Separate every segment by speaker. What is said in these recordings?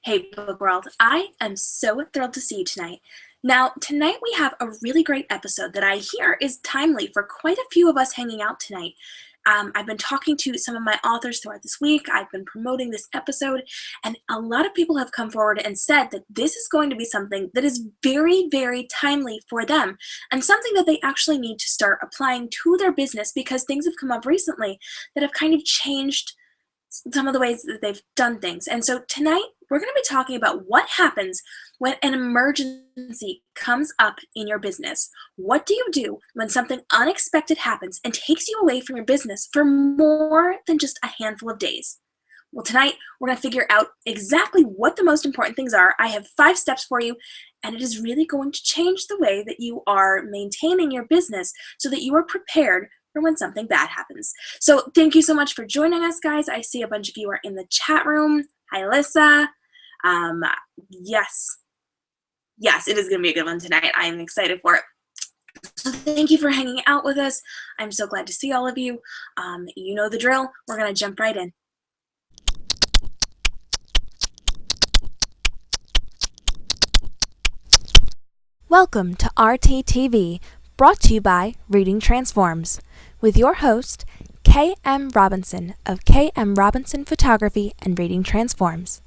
Speaker 1: Hey, Book World. I am so thrilled to see you tonight. Now, tonight we have a really great episode that I hear is timely for quite a few of us hanging out tonight. I've been talking to some of my authors throughout this week. I've been promoting this episode, and a lot of people have come forward and said that this is going to be something that is very, very timely for them and something that they actually need to start applying to their business because things have come up recently that have kind of changed some of the ways that they've done things. And so tonight we're going to be talking about what happens when an emergency comes up in your business. What do you do when something unexpected happens and takes you away from your business for more than just a handful of days? Well, tonight we're going to figure out exactly what the most important things are. I have 5 steps for you, and it is really going to change the way that you are maintaining your business so that you are prepared for when something bad happens. So thank you so much for joining us, guys. I see a bunch of you are in the chat room. Hi, Alyssa. Yes, it is going to be a good one tonight. I am excited for it. So thank you for hanging out with us. I'm so glad to see all of you. You know the drill. We're going to jump right in.
Speaker 2: Welcome to RTTV, brought to you by Reading Transforms, with your host, K.M. Robinson of K.M. Robinson Photography and Reading Transforms.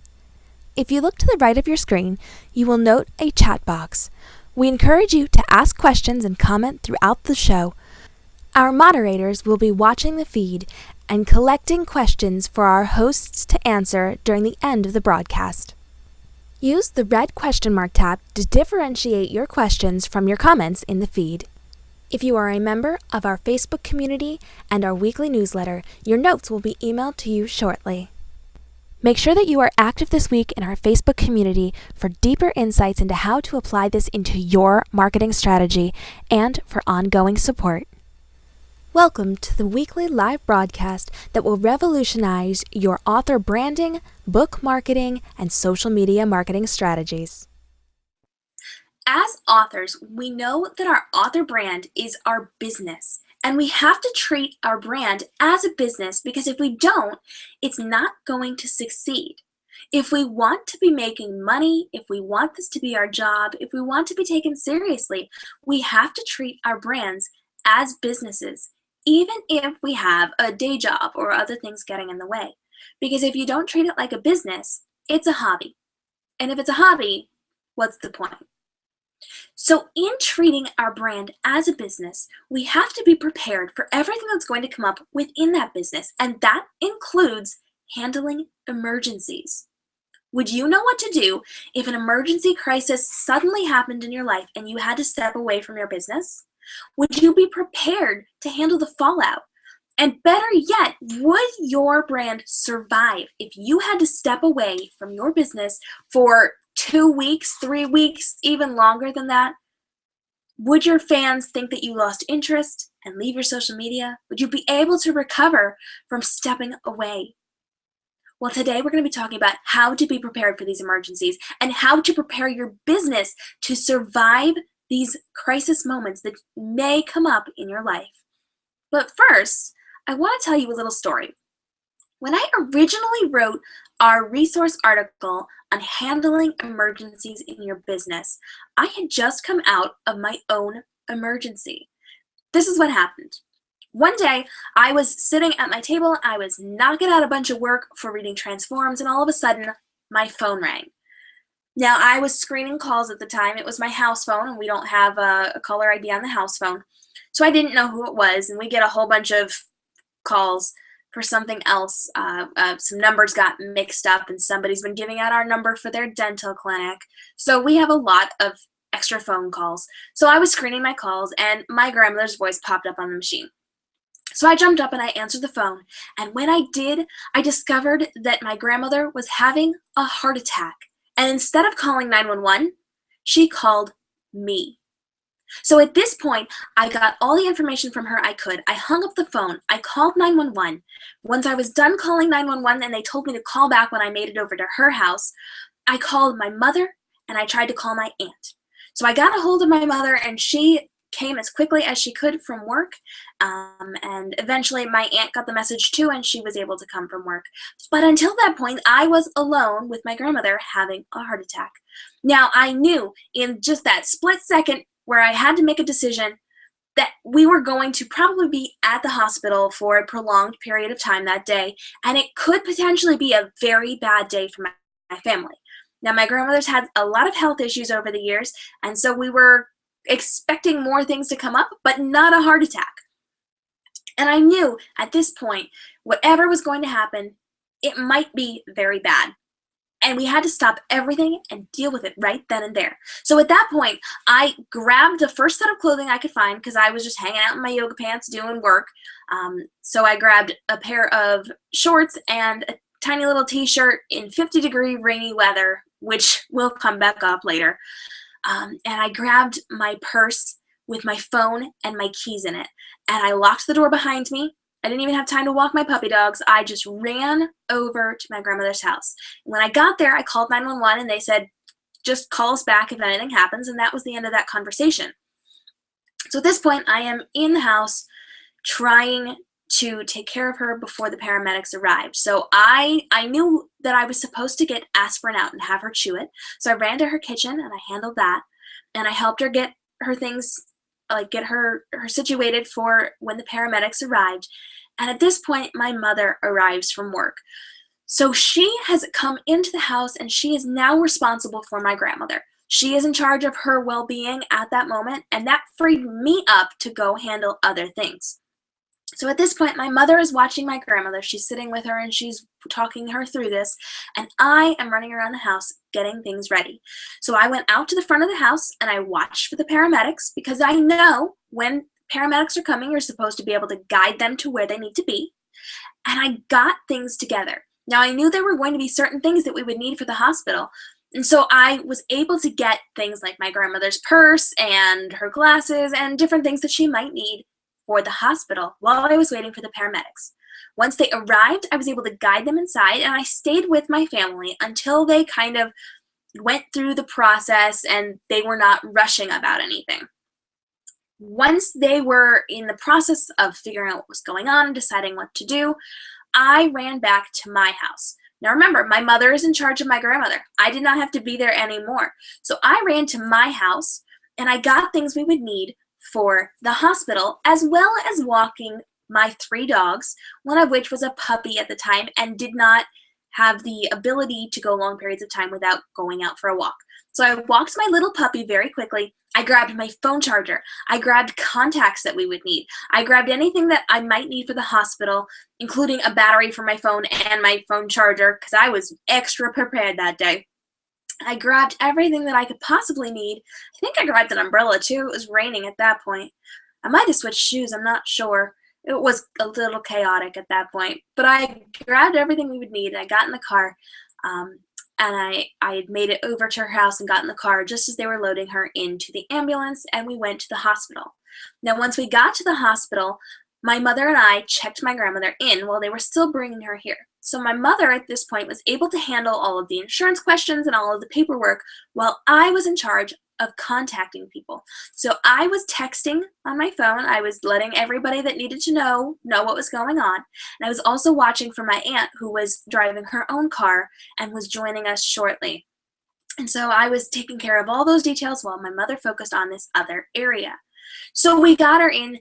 Speaker 2: If you look to the right of your screen, you will note a chat box. We encourage you to ask questions and comment throughout the show. Our moderators will be watching the feed and collecting questions for our hosts to answer during the end of the broadcast. Use the red question mark tab to differentiate your questions from your comments in the feed. If you are a member of our Facebook community and our weekly newsletter, your notes will be emailed to you shortly. Make sure that you are active this week in our Facebook community for deeper insights into how to apply this into your marketing strategy and for ongoing support. Welcome to the weekly live broadcast that will revolutionize your author branding, book marketing, and social media marketing strategies.
Speaker 1: As authors, we know that our author brand is our business, and we have to treat our brand as a business because if we don't, it's not going to succeed. If we want to be making money, if we want this to be our job, if we want to be taken seriously, we have to treat our brands as businesses, even if we have a day job or other things getting in the way. Because if you don't treat it like a business, it's a hobby. And if it's a hobby, what's the point? So in treating our brand as a business, we have to be prepared for everything that's going to come up within that business, and that includes handling emergencies. Would you know what to do if an emergency crisis suddenly happened in your life and you had to step away from your business? Would you be prepared to handle the fallout? And better yet, would your brand survive if you had to step away from your business for 2 weeks, 3 weeks, even longer than that? Would your fans think that you lost interest and leave your social media? Would you be able to recover from stepping away? Well, today we're going to be talking about how to be prepared for these emergencies and how to prepare your business to survive these crisis moments that may come up in your life. But first, I want to tell you a little story. When I originally wrote our resource article on handling emergencies in your business, I had just come out of my own emergency. This is what happened. One day, I was sitting at my table, I was knocking out a bunch of work for Reading Transforms, and all of a sudden, my phone rang. Now, I was screening calls at the time. It was my house phone, and we don't have a caller ID on the house phone. So I didn't know who it was, and we get a whole bunch of calls for something else. Some numbers got mixed up, and somebody's been giving out our number for their dental clinic. So we have a lot of extra phone calls. So I was screening my calls, and my grandmother's voice popped up on the machine. So I jumped up and I answered the phone, and when I did, I discovered that my grandmother was having a heart attack, and instead of calling 911, she called me. So at this point, I got all the information from her I could. I hung up the phone. I called 911. Once I was done calling 911 and they told me to call back when I made it over to her house, I called my mother and I tried to call my aunt. So I got a hold of my mother and she came as quickly as she could from work, and eventually my aunt got the message too, and she was able to come from work. But until that point, I was alone with my grandmother having a heart attack. Now, I knew in just that split second where I had to make a decision that we were going to probably be at the hospital for a prolonged period of time that day, and it could potentially be a very bad day for my family. Now, my grandmother's had a lot of health issues over the years, and so we were expecting more things to come up, but not a heart attack. And I knew at this point, whatever was going to happen, it might be very bad. And we had to stop everything and deal with it right then and there. So at that point, I grabbed the first set of clothing I could find because I was just hanging out in my yoga pants doing work. So I grabbed a pair of shorts and a tiny little t-shirt in 50-degree rainy weather, which will come back up later. And I grabbed my purse with my phone and my keys in it. And I locked the door behind me. I didn't even have time to walk my puppy dogs. I just ran over to my grandmother's house. When I got there, I called 911 and they said, just call us back if anything happens. And that was the end of that conversation. So at this point, I am in the house trying to take care of her before the paramedics arrived. So I knew that I was supposed to get aspirin out and have her chew it. So I ran to her kitchen and I handled that. And I helped her get her things, like get her situated for when the paramedics arrived. And at this point, my mother arrives from work. So she has come into the house and she is now responsible for my grandmother. She is in charge of her well-being at that moment, and that freed me up to go handle other things. So at this point, my mother is watching my grandmother. She's sitting with her and she's talking her through this, and I am running around the house getting things ready. So I went out to the front of the house and I watched for the paramedics because I know when paramedics are coming, you're supposed to be able to guide them to where they need to be. And I got things together. Now, I knew there were going to be certain things that we would need for the hospital. And so I was able to get things like my grandmother's purse and her glasses and different things that she might need for the hospital while I was waiting for the paramedics. Once they arrived, I was able to guide them inside, and I stayed with my family until they kind of went through the process and they were not rushing about anything. Once they were in the process of figuring out what was going on and deciding what to do, I ran back to my house. Now remember, my mother is in charge of my grandmother. I did not have to be there anymore. So I ran to my house and I got things we would need for the hospital, as well as walking my 3 dogs, one of which was a puppy at the time and did not have the ability to go long periods of time without going out for a walk. So I walked my little puppy very quickly. I grabbed my phone charger. I grabbed contacts that we would need. I grabbed anything that I might need for the hospital, including a battery for my phone and my phone charger, because I was extra prepared that day. I grabbed everything that I could possibly need. I think I grabbed an umbrella too. It was raining at that point. I might have switched shoes, I'm not sure. It was a little chaotic at that point. But I grabbed everything we would need and I got in the car. And I had made it over to her house and got in the car just as they were loading her into the ambulance, and we went to the hospital. Now, once we got to the hospital, my mother and I checked my grandmother in while they were still bringing her here. So my mother at this point was able to handle all of the insurance questions and all of the paperwork while I was in charge of contacting people. So I was texting on my phone. I was letting everybody that needed to know what was going on. And I was also watching for my aunt, who was driving her own car and was joining us shortly. And so I was taking care of all those details while my mother focused on this other area. So we got her in.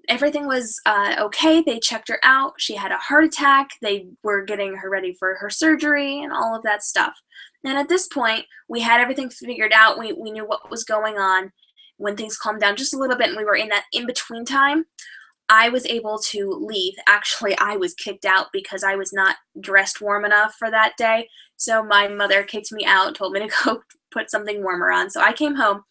Speaker 1: Everything was okay. They checked her out. She had a heart attack. They were getting her ready for her surgery and all of that stuff. And at this point, we had everything figured out. We knew what was going on. When things calmed down just a little bit and we were in that in-between time, I was able to leave. Actually, I was kicked out because I was not dressed warm enough for that day. So my mother kicked me out, told me to go put something warmer on. So I came home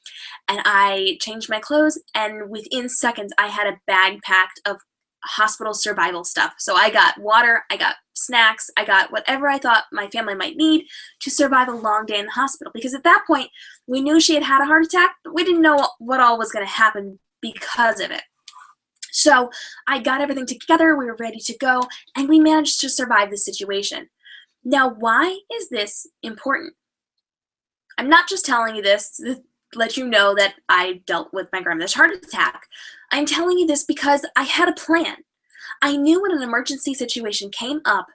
Speaker 1: and I changed my clothes, and within seconds I had a bag packed of hospital survival stuff. So I got water, I got snacks, I got whatever I thought my family might need to survive a long day in the hospital. Because at that point, we knew she had had a heart attack, but we didn't know what all was going to happen because of it. So I got everything together, we were ready to go, and we managed to survive the situation. Now, why is this important? I'm not just telling you this. let you know that I dealt with my grandmother's heart attack. I'm telling you this because I had a plan. I knew when an emergency situation came up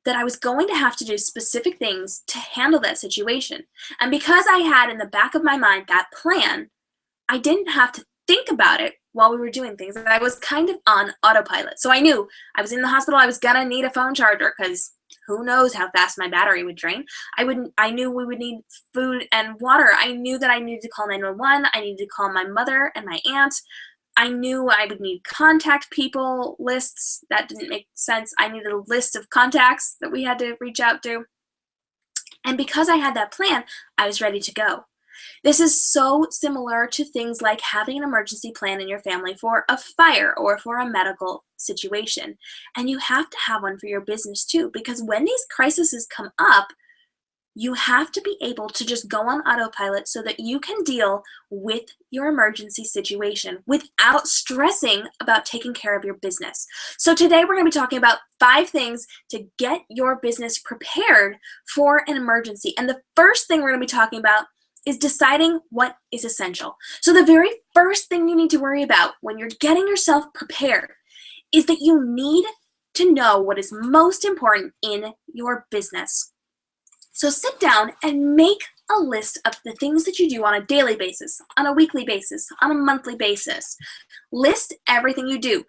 Speaker 1: that I was going to have to do specific things to handle that situation. And because I had in the back of my mind that plan, I didn't have to think about it while we were doing things. I was kind of on autopilot. So I knew I was in the hospital, I was gonna need a phone charger because who knows how fast my battery would drain. I knew we would need food and water. I knew that I needed to call 911. I needed to call my mother and my aunt. I knew I would need contact people lists. That didn't make sense. I needed a list of contacts that we had to reach out to. And because I had that plan, I was ready to go. This is so similar to things like having an emergency plan in your family for a fire or for a medical situation. And you have to have one for your business too, because when these crises come up, you have to be able to just go on autopilot so that you can deal with your emergency situation without stressing about taking care of your business. So today we're going to be talking about 5 things to get your business prepared for an emergency. And the first thing we're going to be talking about is deciding what is essential. So the very first thing you need to worry about when you're getting yourself prepared is that you need to know what is most important in your business. So sit down and make a list of the things that you do on a daily basis, on a weekly basis, on a monthly basis. List everything you do,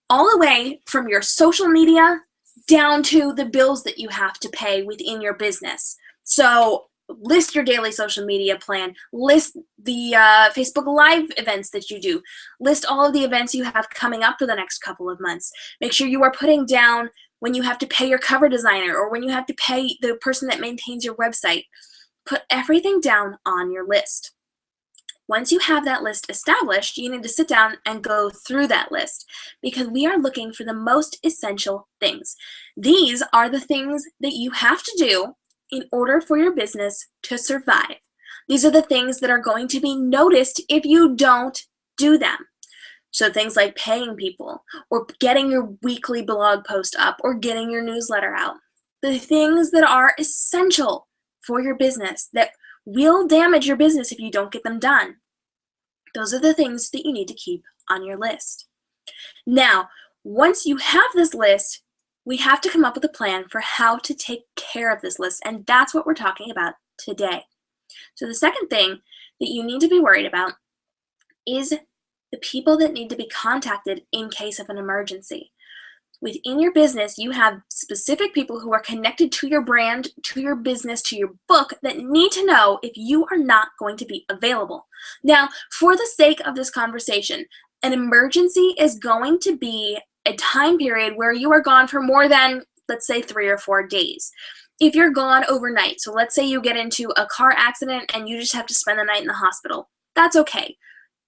Speaker 1: all the way from your social media down to the bills that you have to pay within your business. So list your daily social media plan, list the Facebook Live events that you do, list all of the events you have coming up for the next couple of months. Make sure you are putting down when you have to pay your cover designer or when you have to pay the person that maintains your website. Put everything down on your list. Once you have that list established, you need to sit down and go through that list because we are looking for the most essential things. These are the things that you have to do in order for your business to survive. These are the things that are going to be noticed if you don't do them. So things like paying people or getting your weekly blog post up or getting your newsletter out. The things that are essential for your business that will damage your business if you don't get them done. Those are the things that you need to keep on your list. Now, once you have this list, we have to come up with a plan for how to take care of this list, and that's what we're talking about today. So the second thing that you need to be worried about is the people that need to be contacted in case of an emergency. Within your business, you have specific people who are connected to your brand, to your business, to your book that need to know if you are not going to be available. Now, for the sake of this conversation, an emergency is going to be a time period where you are gone for more than, let's say, 3 or 4 days. If you're gone overnight, so let's say you get into a car accident and you just have to spend the night in the hospital, that's okay.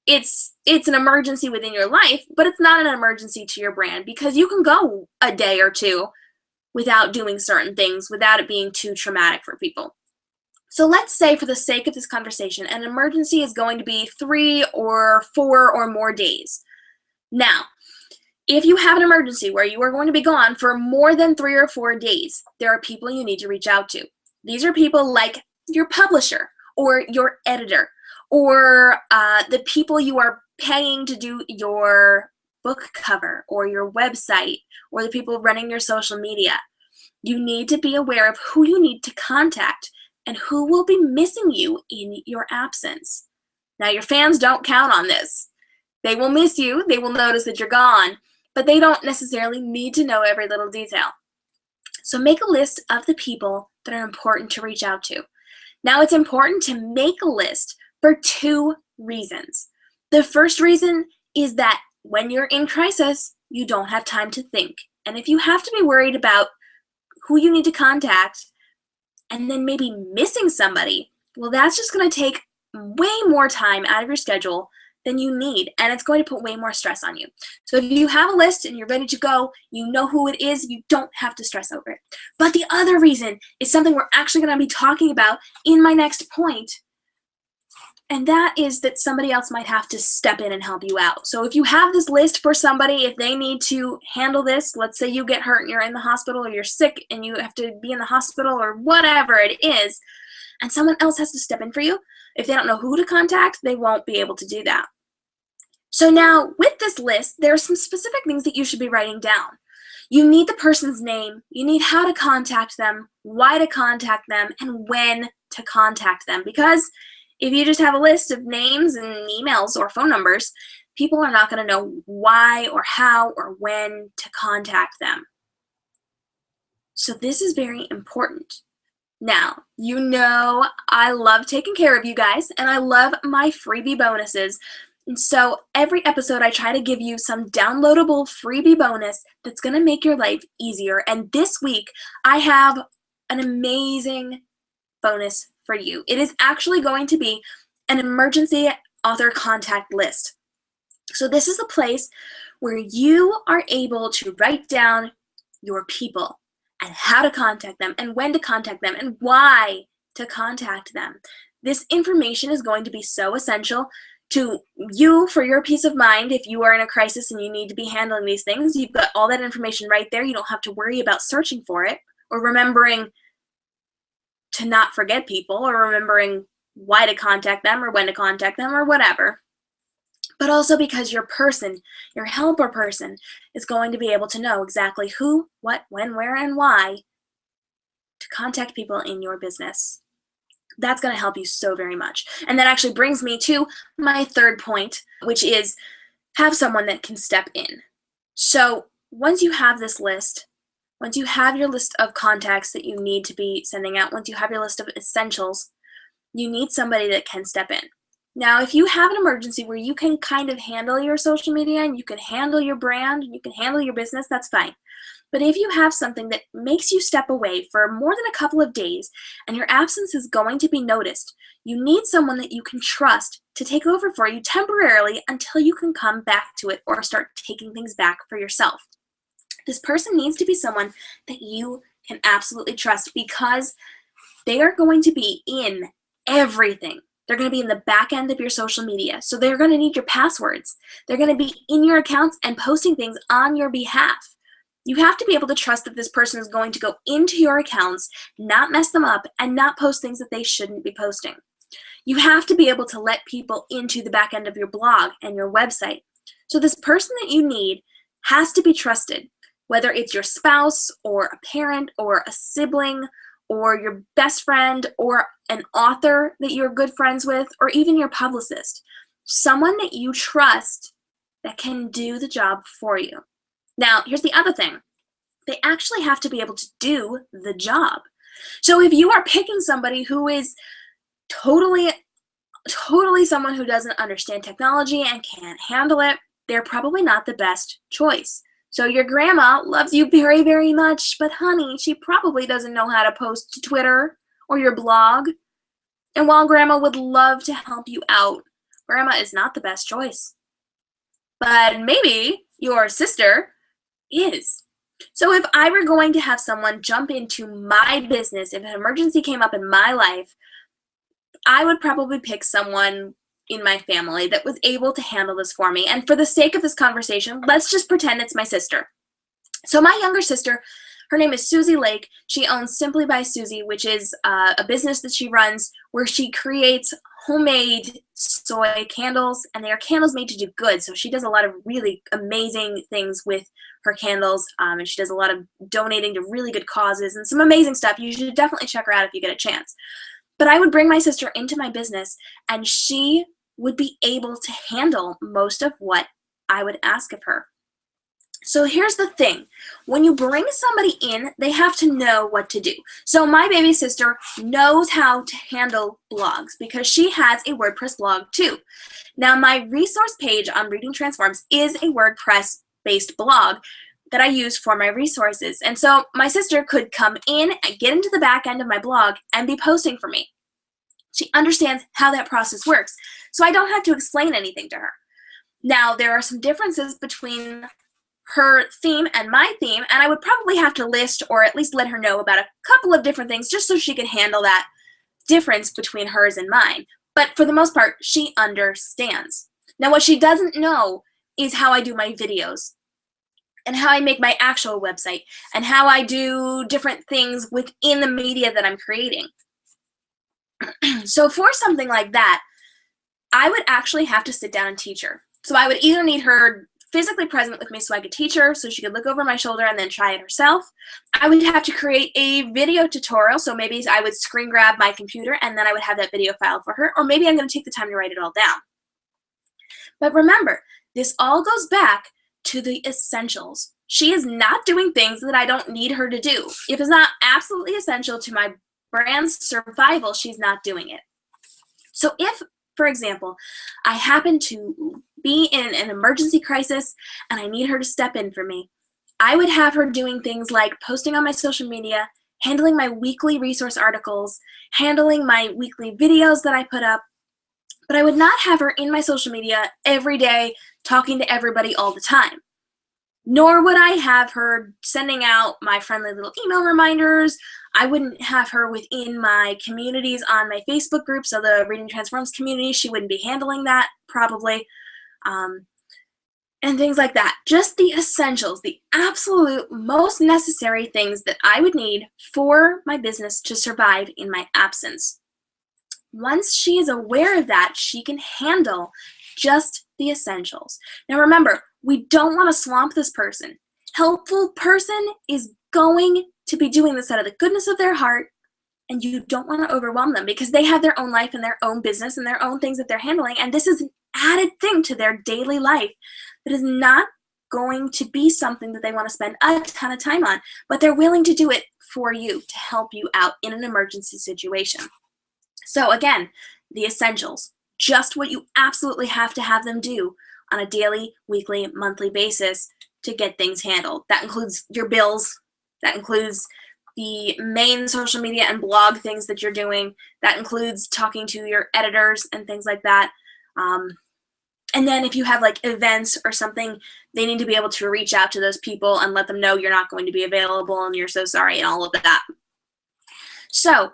Speaker 1: It's an emergency within your life, but it's not an emergency to your brand because you can go a day or 2 without doing certain things, without it being too traumatic for people. So let's say for the sake of this conversation, an emergency is going to be 3 or 4 or more days. Now, if you have an emergency where you are going to be gone for more than 3 or 4 days, there are people you need to reach out to. These are people like your publisher or your editor or the people you are paying to do your book cover or your website or the people running your social media. You need to be aware of who you need to contact and who will be missing you in your absence. Now, your fans don't count on this. They will miss you. They will notice that you're gone, but they don't necessarily need to know every little detail. So make a list of the people that are important to reach out to. Now, it's important to make a list for 2 reasons. The first reason is that when you're in crisis, you don't have time to think. And if you have to be worried about who you need to contact and then maybe missing somebody, well, that's just going to take way more time out of your schedule than you need, and it's going to put way more stress on you. So if you have a list and you're ready to go, you know who it is, you don't have to stress over it. But the other reason is something we're actually going to be talking about in my next point, and that is that somebody else might have to step in and help you out. So if you have this list for somebody, if they need to handle this, let's say you get hurt and you're in the hospital or you're sick and you have to be in the hospital or whatever it is, and someone else has to step in for you, If they don't know who to contact, they won't be able to do that. So now with this list, there are some specific things that you should be writing down. You need the person's name, you need how to contact them, why to contact them, and when to contact them. Because if you just have a list of names and emails or phone numbers, people are not going to know why or how or when to contact them. So this is very important. Now, you know I love taking care of you guys, and I love my freebie bonuses. And so every episode I try to give you some downloadable freebie bonus that's going to make your life easier. And this week I have an amazing bonus for you. It is actually going to be an emergency author contact list. So this is a place where you are able to write down your people and how to contact them and when to contact them and why to contact them. This information is going to be so essential to you for your peace of mind. If you are in a crisis and you need to be handling these things, you've got all that information right there. You don't have to worry about searching for it or remembering to not forget people or remembering why to contact them or when to contact them or whatever. But also because your person, your helper person, is going to be able to know exactly who, what, when, where, and why to contact people in your business. That's going to help you so very much. And that actually brings me to my third point, which is have someone that can step in. So once you have this list, once you have your list of contacts that you need to be sending out, once you have your list of essentials, you need somebody that can step in. Now, if you have an emergency where you can kind of handle your social media and you can handle your brand and you can handle your business, that's fine. But if you have something that makes you step away for more than a couple of days and your absence is going to be noticed, you need someone that you can trust to take over for you temporarily until you can come back to it or start taking things back for yourself. This person needs to be someone that you can absolutely trust because they are going to be in everything. They're going to be in the back end of your social media. So they're going to need your passwords. They're going to be in your accounts and posting things on your behalf. You have to be able to trust that this person is going to go into your accounts, not mess them up, and not post things that they shouldn't be posting. You have to be able to let people into the back end of your blog and your website. So this person that you need has to be trusted, whether it's your spouse or a parent or a sibling or your best friend or an author that you're good friends with or even your publicist. Someone that you trust that can do the job for you. Now, here's the other thing. They actually have to be able to do the job. So if you are picking somebody who is totally someone who doesn't understand technology and can't handle it, they're probably not the best choice. So your grandma loves you very, very much, but honey, she probably doesn't know how to post to Twitter or your blog. And while grandma would love to help you out, grandma is not the best choice. But maybe your sister is. So if I were going to have someone jump into my business, if an emergency came up in my life, I would probably pick someone in my family that was able to handle this for me. And for the sake of this conversation, let's just pretend it's my sister. So my younger sister, her name is Susie Lake. She owns Simply by Susie, which is a business that she runs where she creates homemade soy candles, and they are candles made to do good. So she does a lot of really amazing things with her candles, and she does a lot of donating to really good causes and some amazing stuff. You should definitely check her out if you get a chance. But I would bring my sister into my business, and she would be able to handle most of what I would ask of her. So here's the thing. When you bring somebody in, they have to know what to do. So my baby sister knows how to handle blogs because she has a WordPress blog too. Now my resource page on Reading Transforms is a WordPress-based blog that I use for my resources. And so my sister could come in and get into the back end of my blog and be posting for me. She understands how that process works. So I don't have to explain anything to her. Now, there are some differences between her theme and my theme, and I would probably have to list or at least let her know about a couple of different things just so she could handle that difference between hers and mine. But for the most part, she understands. Now, what she doesn't know is how I do my videos and how I make my actual website and how I do different things within the media that I'm creating. So for something like that, I would actually have to sit down and teach her. So I would either need her physically present with me so I could teach her, so she could look over my shoulder and then try it herself. I would have to create a video tutorial, so maybe I would screen grab my computer and then I would have that video file for her, or maybe I'm going to take the time to write it all down. But remember, this all goes back to the essentials. She is not doing things that I don't need her to do. If it's not absolutely essential to my brand's survival, she's not doing it. So if, for example, I happen to be in an emergency crisis and I need her to step in for me, I would have her doing things like posting on my social media, handling my weekly resource articles, handling my weekly videos that I put up, but I would not have her in my social media every day talking to everybody all the time. Nor would I have her sending out my friendly little email reminders. I wouldn't have her within my communities on my Facebook group, so the Reading Transforms community, she wouldn't be handling that probably, and things like that. Just the essentials, the absolute most necessary things that I would need for my business to survive in my absence. Once she is aware of that, she can handle just the essentials. Now remember, we don't want to swamp this person. Helpful person is going to be doing this out of the goodness of their heart, and you don't want to overwhelm them because they have their own life and their own business and their own things that they're handling, and this is an added thing to their daily life that is not going to be something that they want to spend a ton of time on, but they're willing to do it for you to help you out in an emergency situation. So again, the essentials, just what you absolutely have to have them do on a daily, weekly, monthly basis to get things handled. That includes your bills, that includes the main social media and blog things that you're doing, that includes talking to your editors and things like that. And then if you have like events or something, they need to be able to reach out to those people and let them know you're not going to be available and you're so sorry and all of that. So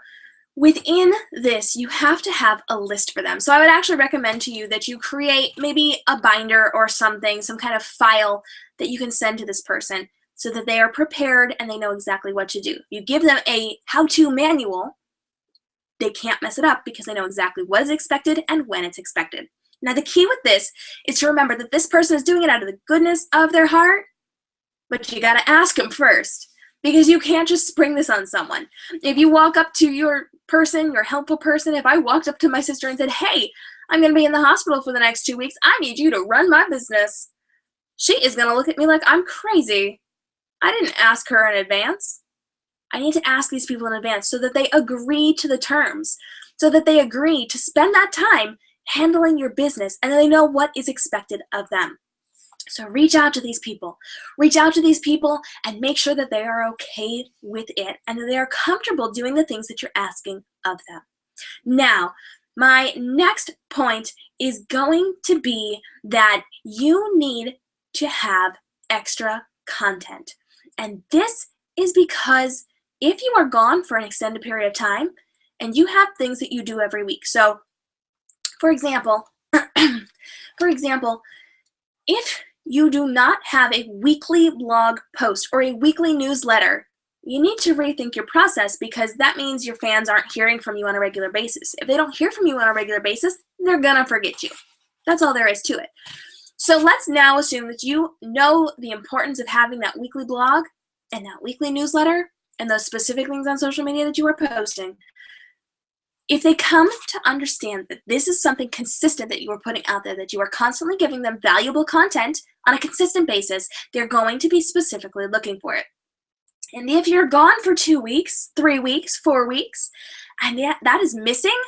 Speaker 1: within this, you have to have a list for them. So I would actually recommend to you that you create maybe a binder or something, some kind of file that you can send to this person so that they are prepared and they know exactly what to do. You give them a how-to manual, they can't mess it up because they know exactly what is expected and when it's expected. Now the key with this is to remember that this person is doing it out of the goodness of their heart, but you gotta ask them first, because you can't just spring this on someone. If you walk up to your person, your helpful person, if I walked up to my sister and said, hey, I'm going to be in the hospital for the next 2 weeks, I need you to run my business, she is going to look at me like I'm crazy. I didn't ask her in advance. I need to ask these people in advance so that they agree to the terms, so that they agree to spend that time handling your business and they know what is expected of them. So reach out to these people. Reach out to these people and make sure that they are okay with it and that they are comfortable doing the things that you're asking of them. Now, my next point is going to be that you need to have extra content. And this is because if you are gone for an extended period of time and you have things that you do every week. So, for example, if you do not have a weekly blog post or a weekly newsletter, you need to rethink your process because that means your fans aren't hearing from you on a regular basis. If they don't hear from you on a regular basis, they're gonna forget you. That's all there is to it. So let's now assume that you know the importance of having that weekly blog and that weekly newsletter and those specific things on social media that you are posting. If they come to understand that this is something consistent that you are putting out there, that you are constantly giving them valuable content on a consistent basis, they're going to be specifically looking for it. And if you're gone for 2 weeks, 3 weeks, 4 weeks, and that is missing,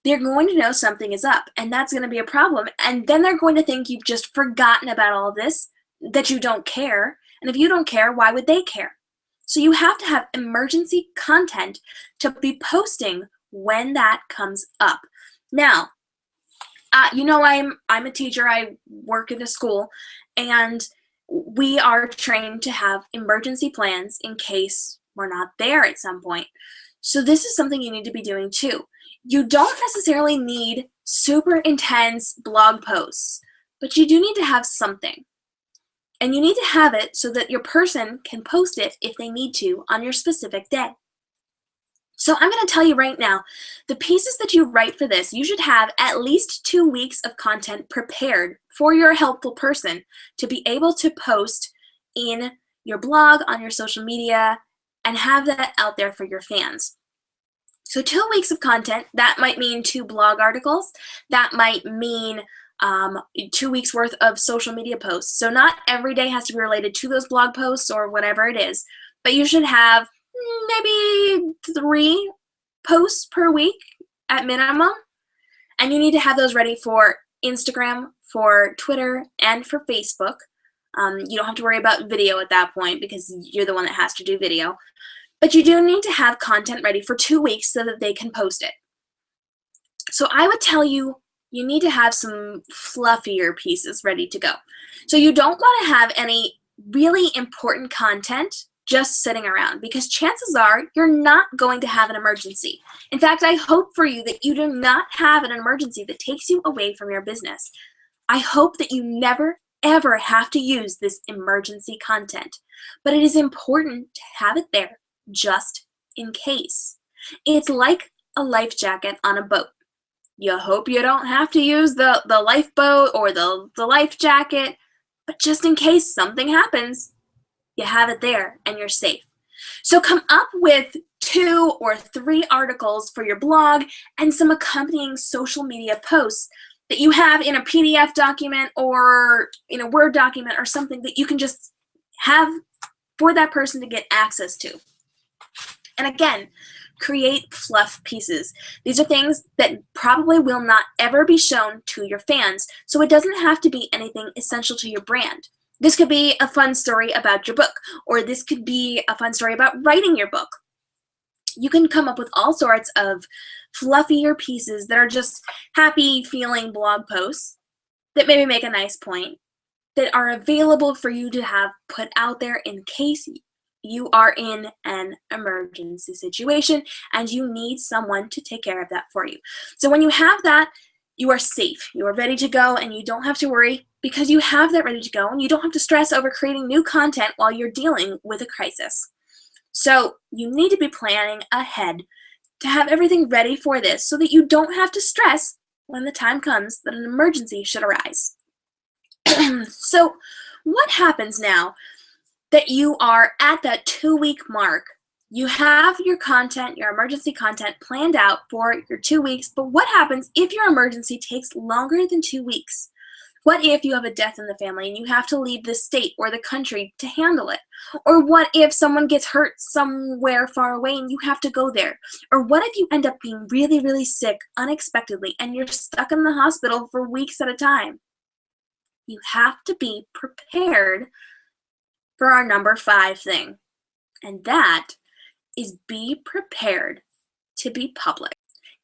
Speaker 1: they're going to know something is up, and that's going to be a problem. And then they're going to think you've just forgotten about all of this, that you don't care. And if you don't care, why would they care? So you have to have emergency content to be posting when that comes up. Now, I'm a teacher. I work in a school, and we are trained to have emergency plans in case we're not there at some point. So this is something you need to be doing too. You don't necessarily need super intense blog posts, but you do need to have something. And you need to have it so that your person can post it if they need to on your specific day. So I'm going to tell you right now, the pieces that you write for this, you should have at least 2 weeks of content prepared for your helpful person to be able to post in your blog, on your social media, and have that out there for your fans. So 2 weeks of content, that might mean 2 blog articles, that might mean 2 weeks worth of social media posts. So not every day has to be related to those blog posts or whatever it is, but you should have maybe 3 posts per week at minimum, and you need to have those ready for Instagram, for Twitter, and for Facebook. You don't have to worry about video at that point because you're the one that has to do video, but you do need to have content ready for 2 weeks so that they can post it. So I would tell you, you need to have some fluffier pieces ready to go. So you don't want to have any really important content just sitting around, because chances are you're not going to have an emergency. In fact, I hope for you that you do not have an emergency that takes you away from your business. I hope that you never, ever have to use this emergency content, but it is important to have it there just in case. It's like a life jacket on a boat. You hope you don't have to use the lifeboat or the life jacket, but just in case something happens, you have it there and you're safe. So come up with 2 or 3 articles for your blog and some accompanying social media posts that you have in a PDF document or in a Word document or something that you can just have for that person to get access to. And again, create fluff pieces. These are things that probably will not ever be shown to your fans, so it doesn't have to be anything essential to your brand. This could be a fun story about your book, or this could be a fun story about writing your book. You can come up with all sorts of fluffier pieces that are just happy feeling blog posts that maybe make a nice point, that are available for you to have put out there in case you are in an emergency situation and you need someone to take care of that for you. So when you have that, you are safe, you are ready to go, and you don't have to worry because you have that ready to go, and you don't have to stress over creating new content while you're dealing with a crisis. So you need to be planning ahead to have everything ready for this so that you don't have to stress when the time comes that an emergency should arise. So what happens now that you are at that 2-week mark? You have your content, your emergency content planned out for your 2 weeks, but what happens if your emergency takes longer than 2 weeks? What if you have a death in the family and you have to leave the state or the country to handle it? Or what if someone gets hurt somewhere far away and you have to go there? Or what if you end up being really, really sick unexpectedly and you're stuck in the hospital for weeks at a time? You have to be prepared for our number 5 thing, and that is be prepared to be public.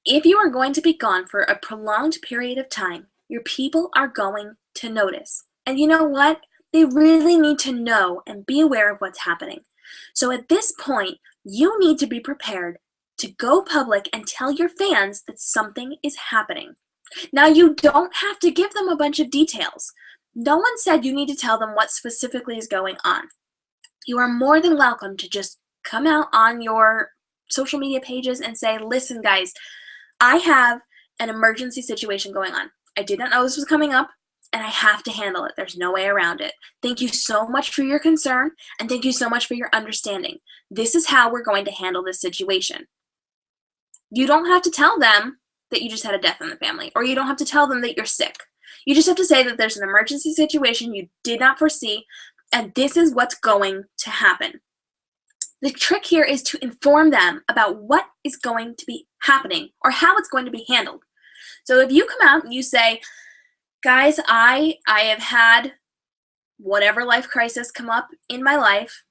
Speaker 1: If you are going to be gone for a prolonged period of time, your people are going to notice. And you know what? They really need to know and be aware of what's happening. So at this point, you need to be prepared to go public and tell your fans that something is happening. Now, you don't have to give them a bunch of details. No one said you need to tell them what specifically is going on. You are more than welcome to just come out on your social media pages and say, listen, guys, I have an emergency situation going on. I did not know this was coming up, and I have to handle it. There's no way around it. Thank you so much for your concern, and thank you so much for your understanding. This is how we're going to handle this situation. You don't have to tell them that you just had a death in the family, or you don't have to tell them that you're sick. You just have to say that there's an emergency situation you did not foresee, and this is what's going to happen. The trick here is to inform them about what is going to be happening or how it's going to be handled. So if you come out and you say, guys, I have had whatever life crisis come up in my life,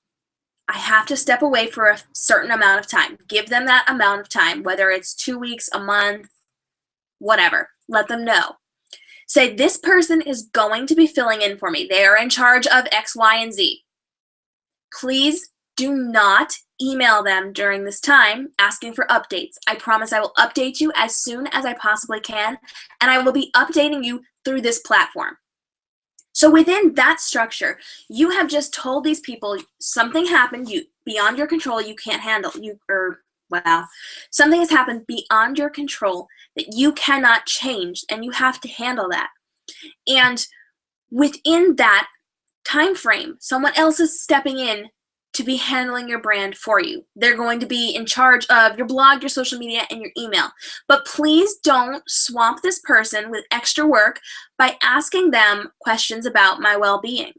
Speaker 1: I have to step away for a certain amount of time. Give them that amount of time, whether it's 2 weeks, a month, whatever. Let them know. Say, this person is going to be filling in for me. They are in charge of X, Y, and Z. Please do not email them during this time asking for updates. I promise I will update you as soon as I possibly can, and I will be updating you through this platform. So within that structure, you have just told these people something happened beyond your control, you can't handle, or Wow. Something has happened beyond your control that you cannot change, and you have to handle that. And within that time frame, someone else is stepping in to be handling your brand for you. They're going to be in charge of your blog, your social media, and your email. But please don't swamp this person with extra work by asking them questions about my well-being.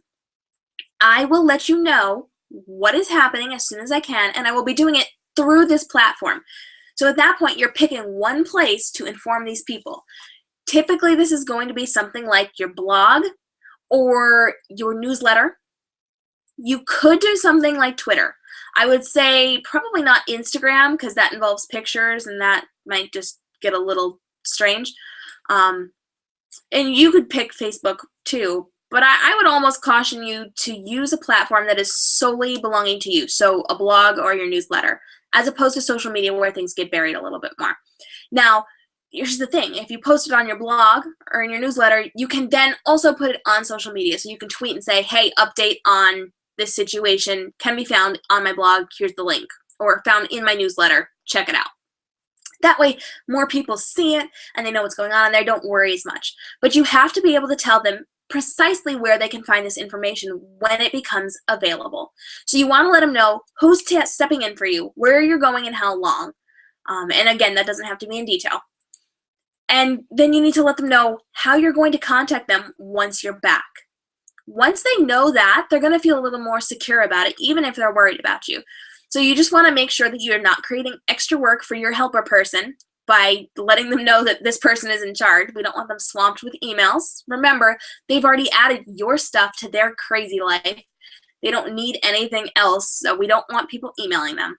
Speaker 1: I will let you know what is happening as soon as I can, and I will be doing it through this platform. So at that point, you're picking one place to inform these people. Typically, this is going to be something like your blog or your newsletter. You could do something like Twitter. I would say probably not Instagram, because that involves pictures and that might just get a little strange. And you could pick Facebook too, but I would almost caution you to use a platform that is solely belonging to you, so a blog or your newsletter, as opposed to social media where things get buried a little bit more. Now, here's the thing. If you post it on your blog or in your newsletter, you can then also put it on social media. So you can tweet and say, hey, update on this situation can be found on my blog. Here's the link. Or found in my newsletter. Check it out. That way, more people see it and they know what's going on and they don't worry as much. But you have to be able to tell them precisely where they can find this information when it becomes available. So you want to let them know who's stepping in for you, where you're going, and how long. And again, that doesn't have to be in detail. And then you need to let them know how you're going to contact them once you're back. Once they know that, they're going to feel a little more secure about it, even if they're worried about you. So you just want to make sure that you're not creating extra work for your helper person by letting them know that this person is in charge. We don't want them swamped with emails. Remember, they've already added your stuff to their crazy life. They don't need anything else, so we don't want people emailing them.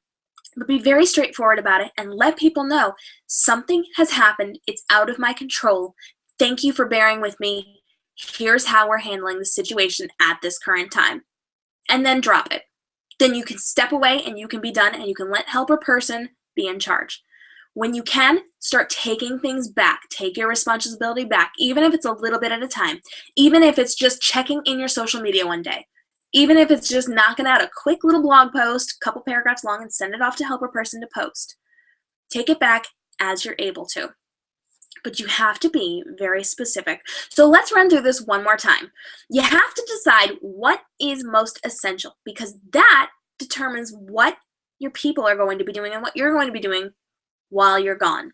Speaker 1: But be very straightforward about it and let people know something has happened. It's out of my control. Thank you for bearing with me. Here's how we're handling the situation at this current time. And then drop it. Then you can step away and you can be done and you can let helper person be in charge. When you can, start taking things back. Take your responsibility back, even if it's a little bit at a time. Even if it's just checking in your social media one day. Even if it's just knocking out a quick little blog post, a couple paragraphs long, and send it off to helper person to post. Take it back as you're able to. But you have to be very specific. So let's run through this one more time. You have to decide what is most essential, because that determines what your people are going to be doing and what you're going to be doing while you're gone.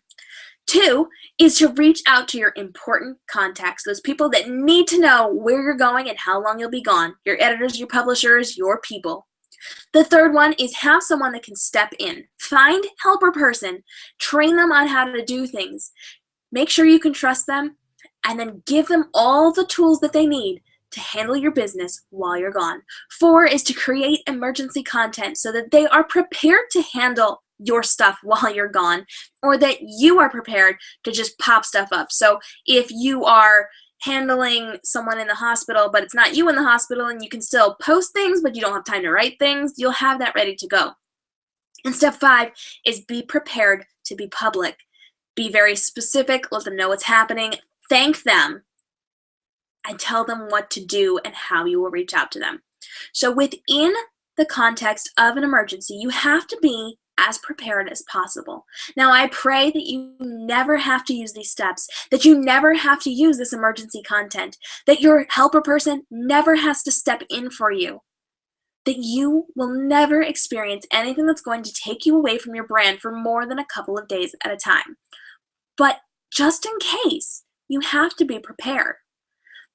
Speaker 1: 2 is to reach out to your important contacts, those people that need to know where you're going and how long you'll be gone. Your editors, your publishers, your people. The 3rd one is have someone that can step in. Find helper person, train them on how to do things. Make sure you can trust them, and then give them all the tools that they need to handle your business while you're gone. 4 is to create emergency content so that they are prepared to handle your stuff while you're gone, or that you are prepared to just pop stuff up. So if you are handling someone in the hospital, but it's not you in the hospital, and you can still post things, but you don't have time to write things, you'll have that ready to go. And step 5 is be prepared to be public. Be very specific, let them know what's happening, thank them, and tell them what to do and how you will reach out to them. So within the context of an emergency, you have to be as prepared as possible. Now, I pray that you never have to use these steps, that you never have to use this emergency content, that your helper person never has to step in for you, that you will never experience anything that's going to take you away from your brand for more than a couple of days at a time. But just in case, you have to be prepared.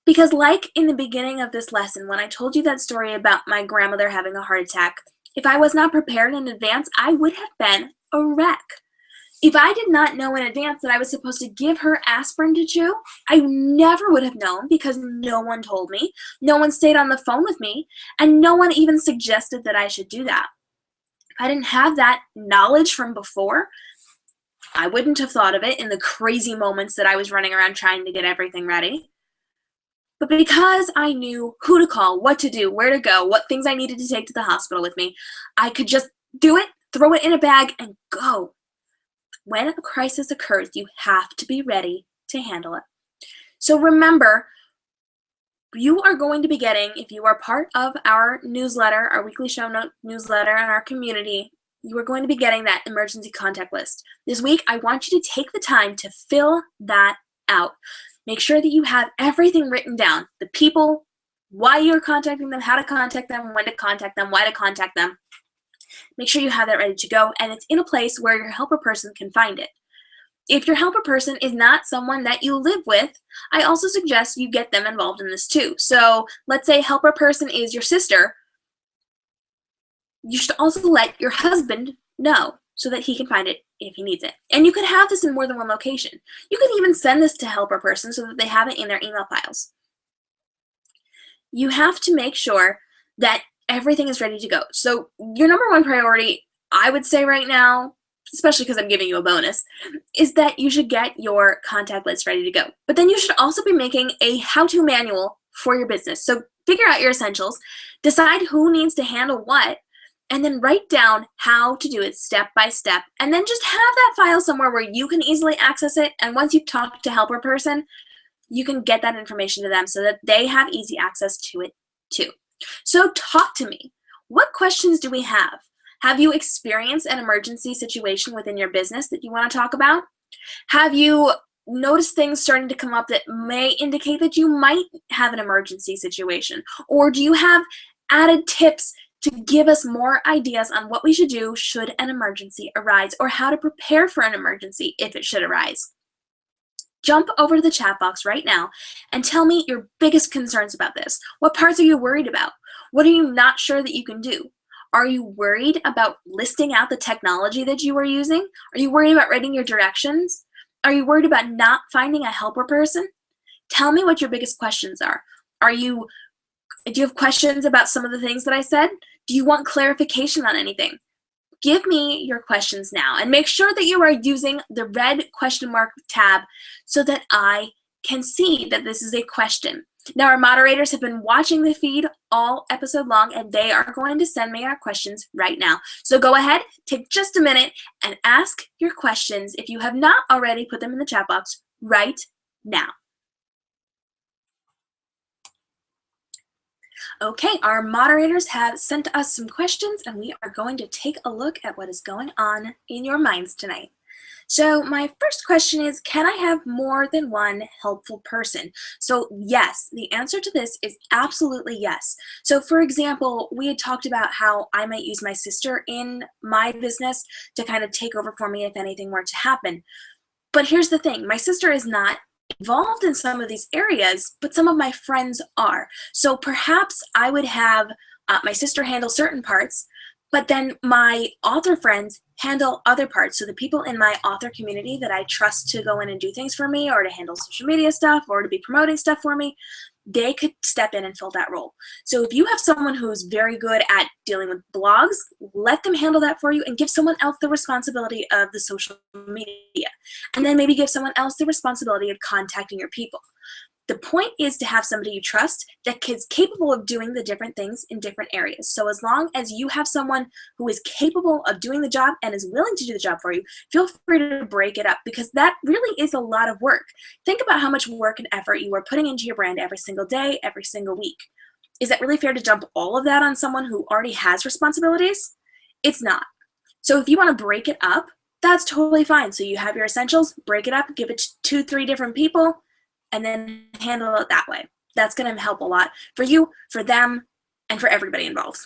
Speaker 1: Because like in the beginning of this lesson, when I told you that story about my grandmother having a heart attack, if I was not prepared in advance, I would have been a wreck. If I did not know in advance that I was supposed to give her aspirin to chew, I never would have known, because no one told me, no one stayed on the phone with me, and no one even suggested that I should do that. If I didn't have that knowledge from before, I wouldn't have thought of it in the crazy moments that I was running around trying to get everything ready. But because I knew who to call, what to do, where to go, what things I needed to take to the hospital with me, I could just do it, throw it in a bag, and go. When a crisis occurs, you have to be ready to handle it. So remember, you are going to be getting, if you are part of our newsletter, our weekly show note newsletter, and our community you are going to be getting that emergency contact list. This week, I want you to take the time to fill that out. Make sure that you have everything written down. The people, why you're contacting them, how to contact them, when to contact them, why to contact them. Make sure you have that ready to go, and it's in a place where your helper person can find it. If your helper person is not someone that you live with, I also suggest you get them involved in this too. So let's say helper person is your sister. You should also let your husband know so that he can find it if he needs it. And you could have this in more than one location. You could even send this to helper person so that they have it in their email files. You have to make sure that everything is ready to go. So your number one priority, I would say right now, especially because I'm giving you a bonus, is that you should get your contact list ready to go. But then you should also be making a how-to manual for your business. So figure out your essentials, decide who needs to handle what, and then write down how to do it step by step. And then just have that file somewhere where you can easily access it. And once you talk to helper person, you can get that information to them so that they have easy access to it too. So talk to me. What questions do we have? Have you experienced an emergency situation within your business that you want to talk about? Have you noticed things starting to come up that may indicate that you might have an emergency situation? Or do you have added tips to give us more ideas on what we should do should an emergency arise, or how to prepare for an emergency if it should arise? Jump over to the chat box right now and tell me your biggest concerns about this. What parts are you worried about? What are you not sure that you can do? Are you worried about listing out the technology that you are using? Are you worried about writing your directions? Are you worried about not finding a helper person? Tell me what your biggest questions are. Do you have questions about some of the things that I said? Do you want clarification on anything? Give me your questions now, and make sure that you are using the red question mark tab so that I can see that this is a question. Now, our moderators have been watching the feed all episode long, and they are going to send me our questions right now. So go ahead, take just a minute, and ask your questions if you have not already. Put them in the chat box right now. Okay, our moderators have sent us some questions, and we are going to take a look at what is going on in your minds tonight. So my first question is, can I have more than one helpful person? So yes, the answer to this is absolutely yes. So for example, we had talked about how I might use my sister in my business to kind of take over for me if anything were to happen. But here's the thing, my sister is not involved in some of these areas, but some of my friends are. So perhaps I would have my sister handle certain parts, but then my author friends handle other parts. So the people in my author community that I trust to go in and do things for me, or to handle social media stuff, or to be promoting stuff for me, they could step in and fill that role. So if you have someone who's very good at dealing with blogs, let them handle that for you, and give someone else the responsibility of the social media. And then maybe give someone else the responsibility of contacting your people. The point is to have somebody you trust that is capable of doing the different things in different areas. So as long as you have someone who is capable of doing the job and is willing to do the job for you, feel free to break it up, because that really is a lot of work. Think about how much work and effort you are putting into your brand every single day, every single week. Is that really fair to dump all of that on someone who already has responsibilities? It's not. So if you want to break it up, that's totally fine. So you have your essentials, break it up, give it to 2-3 different people, and then handle it that way. That's going to help a lot for you, for them, and for everybody involved.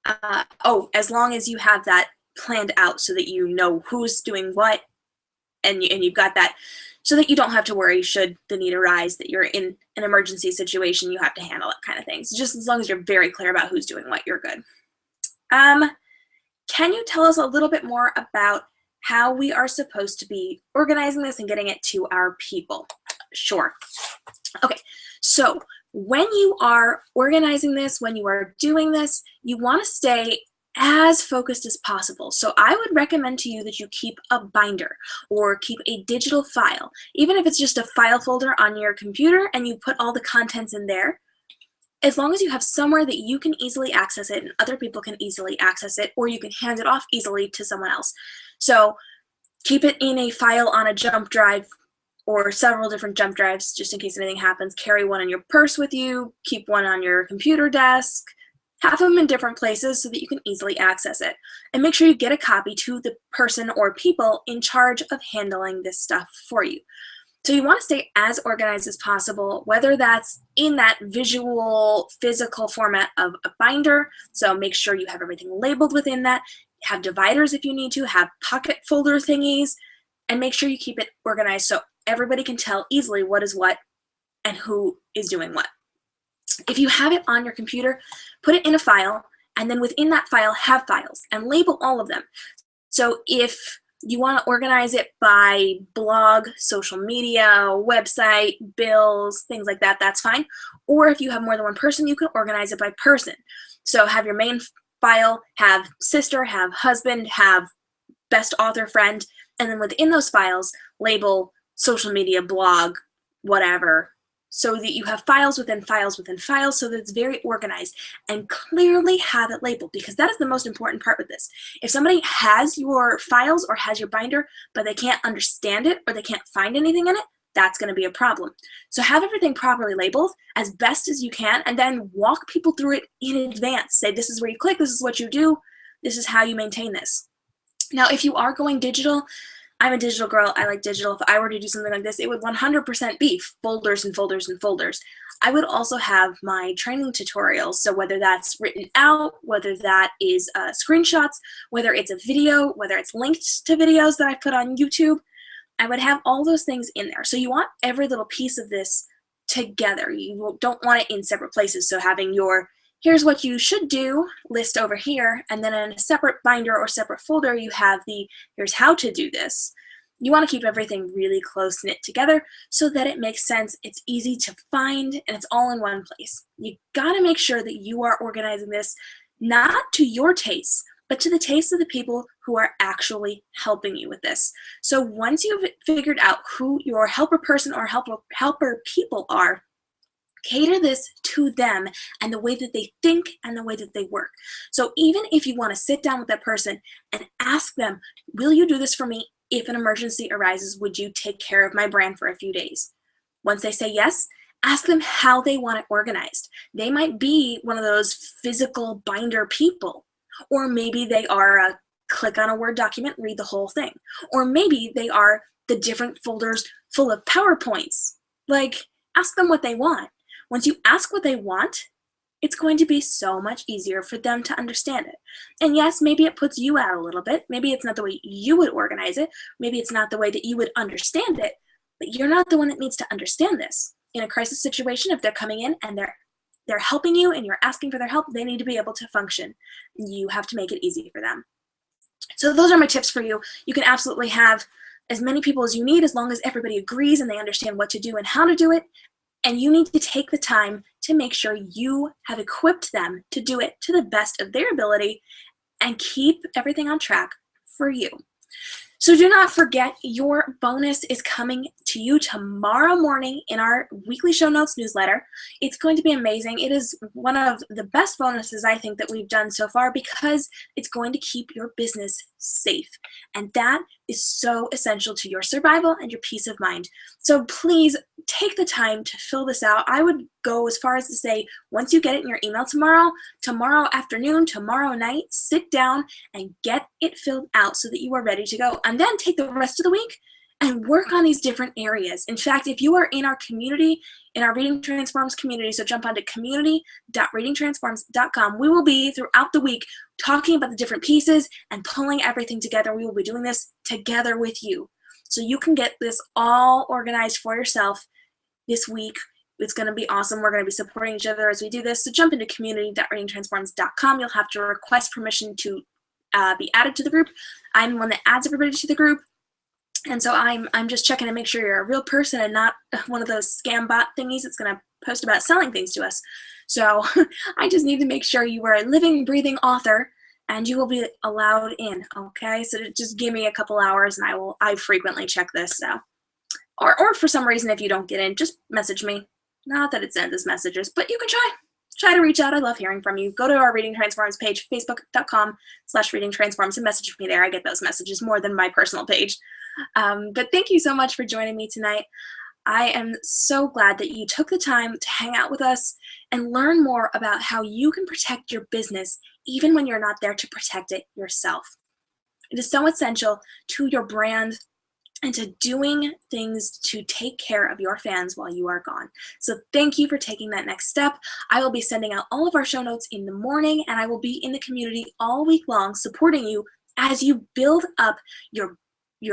Speaker 1: As long as you have that planned out so that you know who's doing what, and you've got that, so that you don't have to worry should the need arise that you're in an emergency situation, you have to handle it kind of things. Just as long as you're very clear about who's doing what, you're good. Can you tell us a little bit more about how we are supposed to be organizing this and getting it to our people? Sure. Okay, so when you are organizing this, when you are doing this, you want to stay as focused as possible. So I would recommend to you that you keep a binder or keep a digital file, even if it's just a file folder on your computer and you put all the contents in there. As long as you have somewhere that you can easily access it and other people can easily access it, or you can hand it off easily to someone else. So keep it in a file on a jump drive or several different jump drives just in case anything happens. Carry one in your purse with you, keep one on your computer desk, Have them in different places so that you can easily access it. And make sure you get a copy to the person or people in charge of handling this stuff for you. So you want to stay as organized as possible, whether that's in that visual, physical format of a binder. So make sure you have everything labeled within that. Have dividers if you need to, have pocket folder thingies, and make sure you keep it organized so everybody can tell easily what is what and who is doing what. If you have it on your computer, put it in a file, and then within that file have files and label all of them. So if you want to organize it by blog, social media, website, bills, things like that, that's fine. Or if you have more than one person, you can organize it by person. So have your main file, have sister, have husband, have best author friend, and then within those files, label social media, blog, whatever, so that you have files within files within files, so that it's very organized, and clearly have it labeled, because that is the most important part with this. If somebody has your files or has your binder, but they can't understand it or they can't find anything in it, that's going to be a problem. So have everything properly labeled as best as you can, and then walk people through it in advance. Say, this is where you click, this is what you do, this is how you maintain this. Now, if you are going digital, I'm a digital girl, I like digital. If I were to do something like this, it would 100% be folders and folders and folders. I would also have my training tutorials, so whether that's written out, whether that is screenshots, whether it's a video, whether it's linked to videos that I put on YouTube, I would have all those things in there. So you want every little piece of this together. You don't want it in separate places, so having your here's what you should do list over here, and then in a separate binder or separate folder, you have the here's how to do this. You want to keep everything really close knit together so that it makes sense, it's easy to find, and it's all in one place. You got to make sure that you are organizing this not to your tastes, but to the taste of the people who are actually helping you with this. So once you've figured out who your helper person or helper people are, cater this to them and the way that they think and the way that they work. So even if you want to sit down with that person and ask them, will you do this for me if an emergency arises? Would you take care of my brand for a few days? Once they say yes, ask them how they want it organized. They might be one of those physical binder people, or maybe they are a click on a Word document, read the whole thing, or maybe they are the different folders full of PowerPoints. Like, ask them what they want. Once you ask what they want, it's going to be so much easier for them to understand it. And yes, maybe it puts you out a little bit. Maybe it's not the way you would organize it. Maybe it's not the way that you would understand it. But you're not the one that needs to understand this. In a crisis situation, if they're coming in and they're helping you and you're asking for their help, they need to be able to function. You have to make it easy for them. So those are my tips for you. You can absolutely have as many people as you need, as long as everybody agrees and they understand what to do and how to do it. And you need to take the time to make sure you have equipped them to do it to the best of their ability and keep everything on track for you. So do not forget, your bonus is coming to you tomorrow morning in our weekly show notes newsletter. It's going to be amazing. It is one of the best bonuses I think that we've done so far, because it's going to keep your business safe. And that is so essential to your survival and your peace of mind. So please take the time to fill this out. I would go as far as to say, once you get it in your email tomorrow afternoon, tomorrow night, sit down and get it filled out so that you are ready to go. And then take the rest of the week and work on these different areas. In fact, if you are in our community, in our Reading Transforms community, so jump onto community.readingtransforms.com. We will be throughout the week talking about the different pieces and pulling everything together. We will be doing this together with you, so you can get this all organized for yourself this week. It's going to be awesome. We're going to be supporting each other as we do this. So jump into community.readingtransforms.com. You'll have to request permission to be added to the group. I'm the one that adds everybody to the group. And so I'm just checking to make sure you're a real person and not one of those scam bot thingies that's going to post about selling things to us. So I just need to make sure you are a living, breathing author, and you will be allowed in. Okay, so just give me a couple hours, and I frequently check this. So, or for some reason, if you don't get in, just message me. Not that it sends as messages, but you can try to reach out. I love hearing from you. Go to our Reading Transforms page, facebook.com/Reading Transforms, and message me there. I get those messages more than my personal page. But thank you so much for joining me tonight. I am so glad that you took the time to hang out with us and learn more about how you can protect your business even when you're not there to protect it yourself. It is so essential to your brand and to doing things to take care of your fans while you are gone. So thank you for taking that next step. I will be sending out all of our show notes in the morning, and I will be in the community all week long supporting you as you build up your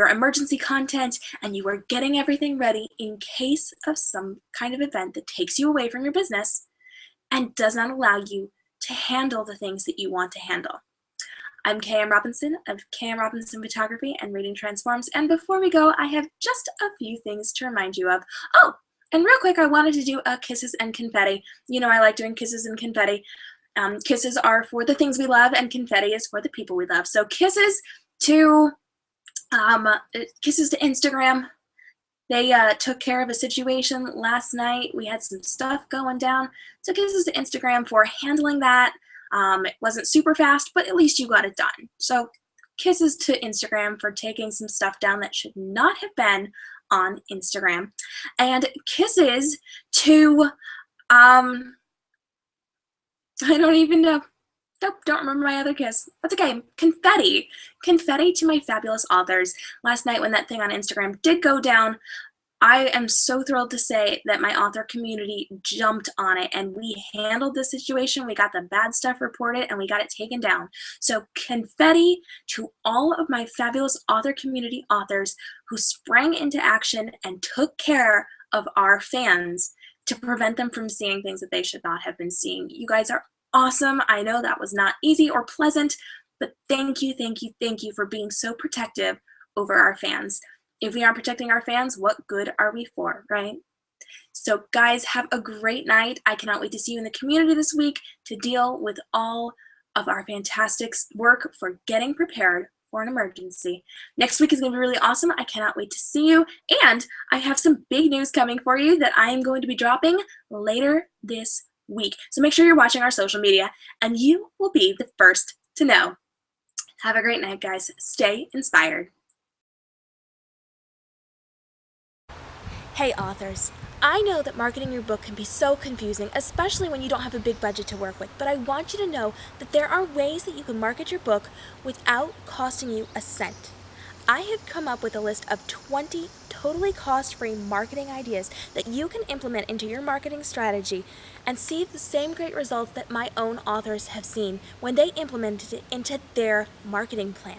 Speaker 1: emergency content and you are getting everything ready in case of some kind of event that takes you away from your business and does not allow you to handle the things that you want to handle. I'm KM Robinson of KM Robinson Photography and Reading Transforms, and before we go, I have just a few things to remind you of. Oh, and real quick, I wanted to do a kisses and confetti. You know I like doing kisses and confetti. Kisses are for the things we love, and confetti is for the people we love. So kisses to Instagram. They took care of a situation last night. We had some stuff going down. So kisses to Instagram for handling that. It wasn't super fast, but at least you got it done. So kisses to Instagram for taking some stuff down that should not have been on Instagram. And kisses to, I don't even know. Nope, don't remember my other kiss. That's okay. Confetti. Confetti to my fabulous authors. Last night when that thing on Instagram did go down, I am so thrilled to say that my author community jumped on it and we handled the situation. We got the bad stuff reported and we got it taken down. So confetti to all of my fabulous author community authors who sprang into action and took care of our fans to prevent them from seeing things that they should not have been seeing. You guys are awesome. I know that was not easy or pleasant, but thank you for being so protective over our fans. If we aren't protecting our fans, what good are we for, right? So guys, have a great night. I cannot wait to see you in the community this week to deal with all of our fantastic work for getting prepared for an emergency. Next week is going to be really awesome. I cannot wait to see you. And I have some big news coming for you that I am going to be dropping later this week. So make sure you're watching our social media and you will be the first to know. Have a great night, guys. Stay inspired.
Speaker 2: Hey authors, I know that marketing your book can be so confusing, especially when you don't have a big budget to work with, but I want you to know that there are ways that you can market your book without costing you a cent. I have come up with a list of 20 totally cost-free marketing ideas that you can implement into your marketing strategy and see the same great results that my own authors have seen when they implemented it into their marketing plan.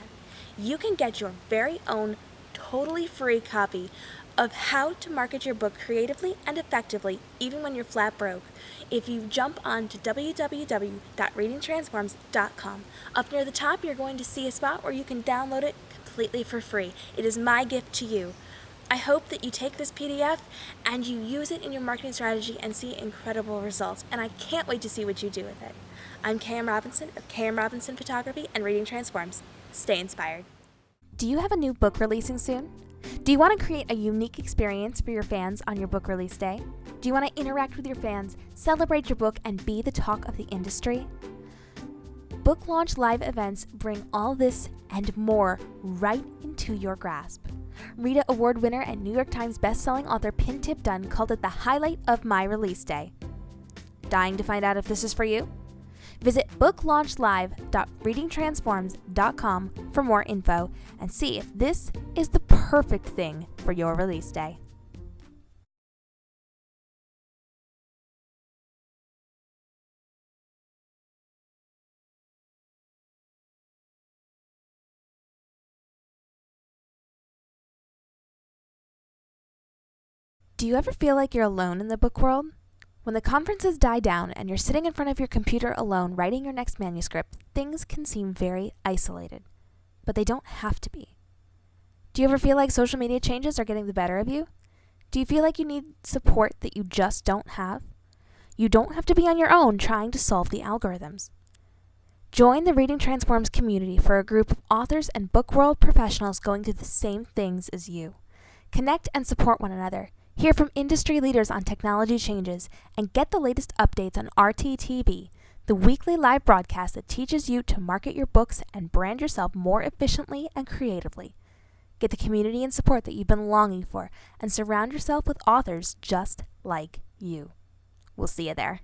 Speaker 2: You can get your very own totally free copy of how to market your book creatively and effectively even when you're flat broke if you jump on to www.readingtransforms.com. Up near the top you're going to see a spot where you can download it completely for free. It is my gift to you. I hope that you take this PDF and you use it in your marketing strategy and see incredible results, and I can't wait to see what you do with it. I'm KM Robinson of KM Robinson Photography and Reading Transforms. Stay inspired. Do you have a new book releasing soon? Do you want to create a unique experience for your fans on your book release day? Do you want to interact with your fans, celebrate your book, and be the talk of the industry? Book launch live events bring all this and more right into your grasp. Rita Award winner and New York Times bestselling author Pintip Dunn called it the highlight of my release day. Dying to find out if this is for you? Visit booklaunchlive.readingtransforms.com for more info and see if this is the perfect thing for your release day. Do you ever feel like you're alone in the book world? When the conferences die down and you're sitting in front of your computer alone writing your next manuscript, things can seem very isolated. But they don't have to be. Do you ever feel like social media changes are getting the better of you? Do you feel like you need support that you just don't have? You don't have to be on your own trying to solve the algorithms. Join the Reading Transforms community for a group of authors and book world professionals going through the same things as you. Connect and support one another. Hear from industry leaders on technology changes, and get the latest updates on RTTV, the weekly live broadcast that teaches you to market your books and brand yourself more efficiently and creatively. get the community and support that you've been longing for, and surround yourself with authors just like you. We'll see you there.